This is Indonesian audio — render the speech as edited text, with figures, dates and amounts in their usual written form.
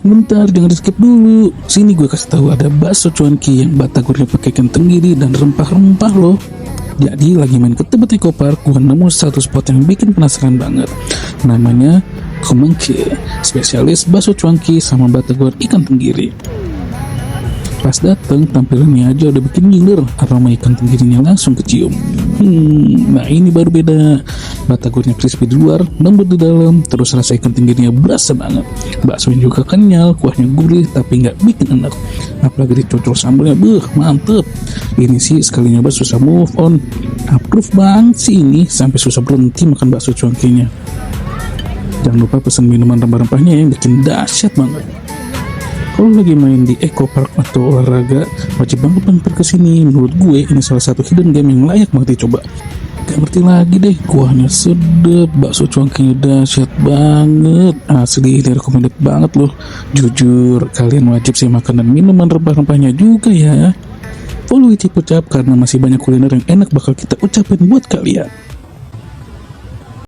Bentar, jangan di skip dulu. Sini gue kasih tahu, ada bakso cuanki yang batagornya pakai ikan tenggiri dan rempah-rempah loh. Jadi lagi main ke Tebet Eco Park, gue nemu satu spot yang bikin penasaran banget. Namanya Kumengke, spesialis bakso cuanki sama batagor ikan tenggiri. Pas dateng, tampilannya aja udah bikin ngiler, aroma ikan tenggirinya langsung kecium. Nah ini baru beda. Batagornya crispy di luar, lembut di dalam, terus rasa ikan tenggirinya berasa banget. Baksonya juga kenyal, kuahnya gurih tapi nggak bikin enak. Apalagi dicocol sambalnya, mantep. Ini sih sekali nyoba susah move on. Approve banget sih ini, sampai susah berhenti makan bakso cuankinya. Jangan lupa pesen minuman rempah-rempahnya yang bikin dahsyat banget. Kalau lagi main di Eco Park atau olahraga, wajib banget mampir ke sini. Menurut gue ini salah satu hidden game yang layak banget dicoba. Gak ngerti lagi deh, kuahnya sedep, bakso cuankinya dahsyat banget. Asli, recommended banget loh. Jujur, kalian wajib sih makan dan minuman rempah-rempahnya juga ya. Follow Icip Ucap karena masih banyak kuliner yang enak bakal kita ucapin buat kalian.